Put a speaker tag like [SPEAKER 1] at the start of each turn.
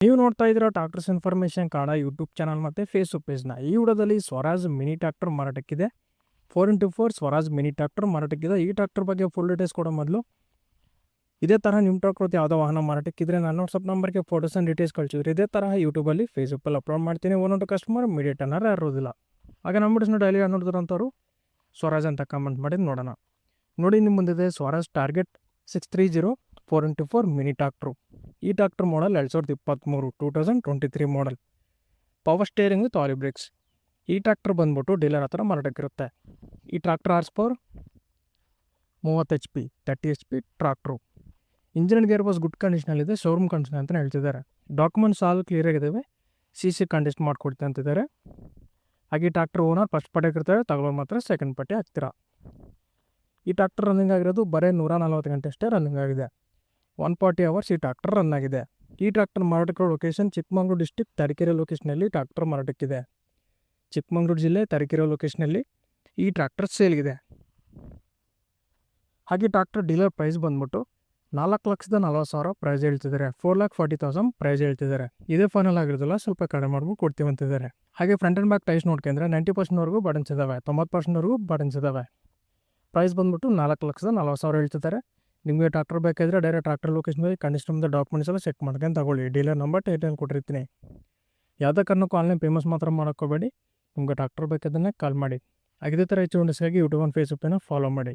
[SPEAKER 1] ನೀವು ನೋಡ್ತಾ ಇದ್ದೀರಾ tractors information Kannada YouTube channel ಮತ್ತು ಫೇಸ್ಬುಕ್ ಪೇಜ್ನ. ಈ ವಿಡಿಯೋದಲ್ಲಿ ಸ್ವರಾಜ್ ಮಿನಿ ಟ್ರಾಕ್ಟರ್ ಮಾರಾಟಕ್ಕಿದೆ. 4x4 ಸ್ವರಾಜ್ ಮಿನಿ ಟ್ರಾಕ್ಟರ್ ಮಾರಾಟಕ್ಕಿದೆ. ಈ ಟ್ರಾಕ್ಟರ್ ಬಗ್ಗೆ ಫುಲ್ ಡೀಟೇಲ್ಸ್ ಕೊಡೋ ಮೊದಲು ಇದೇ ಥರ ನಿಮ್ಮ ಟ್ರಾಕ್ಟರ್ ಯಾವುದೋ ವಾಹನ ಮಾರಾಟಕ್ಕಿದ್ರೆ ನಾನು ವಾಟ್ಸಪ್ ನಂಬರ್ಗೆ ಫೋಟೋಸ್ ಆ್ಯಂಡ್ ಡೀಟೇಲ್ಸ್ ಕಳಿಸಿದ್ರೆ ಇದೇ ಥರ ಯೂಟ್ಯೂಬಲ್ಲಿ ಫೇಸ್ಬುಕ್ಕಲ್ಲಿ ಅಪ್ಲೋಡ್ ಮಾಡ್ತೀನಿ. ಒಂದೊಂದು ಕಸ್ಟಮರ್ ಇಮಿಡಿಯೇಟ್ ಅನ್ನೋರು ಇರೋದಿಲ್ಲ. ಆಗ ನಮ್ಮ ವಿಡಿಯೋಸ್ನ ಡೈಲಿ ನೋಡಿದ್ರಂಥವ್ರು ಸ್ವರಾಜ್ ಅಂತ ಕಮೆಂಟ್ ಮಾಡಿ ನೋಡೋಣ. ನೋಡಿ, ನಿಮ್ಮ ಮುಂದಿದೆ Swaraj target 630 4x4 mini tractor. ಈ tractor model 2023 2023 model. Power steering with oil brakes. ಈ ಟ್ರಾಕ್ಟರ್ ಬಂದ್ಬಿಟ್ಟು ಡೀಲರ್ ಹತ್ರ ಮಾರಾಟಕ್ಕಿರುತ್ತೆ. ಈ tractor horse power 30 HP 30 HP tractor. Engine gear box good ಕಂಡೀಷನಲ್ಲಿದೆ, ಶೋರೂಮ್ ಕಂಡೀಷನ್ ಅಂತ ಹೇಳ್ತಿದ್ದಾರೆ. ಡಾಕ್ಯುಮೆಂಟ್ಸ್ ಆಲ್ ಕ್ಲಿಯರ್ ಆಗಿದ್ದಾವೆ, CC ಕಂಡೀಷನ್ ಮಾಡ್ಕೊಡ್ತೀನಿ ಅಂತಿದ್ದಾರೆ. ಹಾಗೆ ಈ ಟ್ರಾಕ್ಟರ್ ಓನರ್ ಫಸ್ಟ್ ಪಟ್ಟಿ ಹಾಕಿರ್ತಾರೆ, ತಗೊಳ್ಳೋ ಮಾತ್ರ ಸೆಕೆಂಡ್ ಪಟ್ಟಿ ಹಾಕ್ತೀರಾ. ಈ ಟ್ರಾಕ್ಟರ್ ರನ್ನಿಂಗ್ ಆಗಿರೋದು ಬರೀ 140 ಗಂಟೆ ಅಷ್ಟೇ ರನ್ನಿಂಗ್ ಆಗಿದೆ. 140 hours ಈ ಟ್ರಾಕ್ಟರ್ ರನ್ ಆಗಿದೆ. ಈ ಟ್ರಾಕ್ಟರ್ ಮಾರಾಟಕ್ಕೆ ಲೊಕೇಶನ್ ಚಿಕ್ಕಮಗಳೂರು ಡಿಸ್ಟಿಕ್ ತರೀಕೆರೆ ಲೊಕೇಶನಲ್ಲಿ ಟ್ರಾಕ್ಟರ್ ಮಾರಾಟಕ್ಕಿದೆ. ಚಿಕ್ಕಮಗಳೂರು ಜಿಲ್ಲೆ ತರೀಕೆರೆ ಲೊಕೇಶನಲ್ಲಿ ಈ ಟ್ರಾಕ್ಟರ್ ಸೇಲ್ಗಿದೆ. ಹಾಗೆ ಟ್ರಾಕ್ಟರ್ ಡೀಲರ್ ಪ್ರೈಸ್ ಬಂದ್ಬಿಟ್ಟು 4,40,000 ಪ್ರೈಸ್ ಹೇಳ್ತಿದ್ದಾರೆ. 4,40,000 ಪ್ರೈಸ್ ಹೇಳ್ತಿದ್ದಾರೆ. ಇದೇ ಫೈನಲ್ ಆಗಿರೋದಿಲ್ಲ, ಸ್ವಲ್ಪ ಕಡಿಮೆ ಮಾಡ್ಬಿಟ್ಟು ಕೊಡ್ತೀವಿ ಅಂತಿದ್ದಾರೆ. ಹಾಗೆ ಫ್ರಂಟ್ ಆ್ಯಂಡ್ ಬ್ಯಾಕ್ ಟೈರ್ಸ್ ನೋಡ್ಕೊಂಡ್ರೆ 90%ವರೆಗೂ ಬಟನ್ಸ್ ಇದ್ದಾವೆ, 90%ವರೆಗೂ ಬಟನ್ಸ್ ಇದ್ದಾವೆ. ಪ್ರೈಸ್ ಬಂದ್ಬಿಟ್ಟು 4,40,000 ಹೇಳ್ತಿದ್ದಾರೆ. ನಿಮಗೆ ಟ್ರಾಕ್ಟರ್ ಬೇಕಾದರೆ ಡೈರೆಕ್ಟ್ ಟ್ರಾಕ್ಟರ್ ಲೊಕೇಶನ್ ಹೋಗಿ ಕಂಡೀಷನ್ ಡಾಕ್ಯುಮೆಂಟ್ಸ್ ಎಲ್ಲ ಚೆಕ್ ಮಾಡ್ಕೊಂಡು ತಗೊಳ್ಳಿ. ಡೀಲರ್ ನಂಬರ್ ಟೈಟಲ್ ಕೊಟ್ಟಿರ್ತೀನಿ. ಯಾವುದೇ ಕಾರಣಕ್ಕೂ ಆನ್ಲೈನ್ ಪೇಮೆಂಟ್ಸ್ ಮಾತ್ರ ಮಾಡೋಕ್ಕೋಬೇಡಿ. ನಿಮಗೆ ಟ್ರಾಕ್ಟರ್ ಬೇಕಾದ್ರೆ ಕಾಲ್ ಮಾಡಿ. ಇದೇ ಥರ ಹೆಚ್ಚು ಯೂಟ್ಯೂಬ್ ಆ್ಯಂಡ್ ಫೇಸ್ಬುಕ್ಕನ್ನು ಫಾಲೋ ಮಾಡಿ.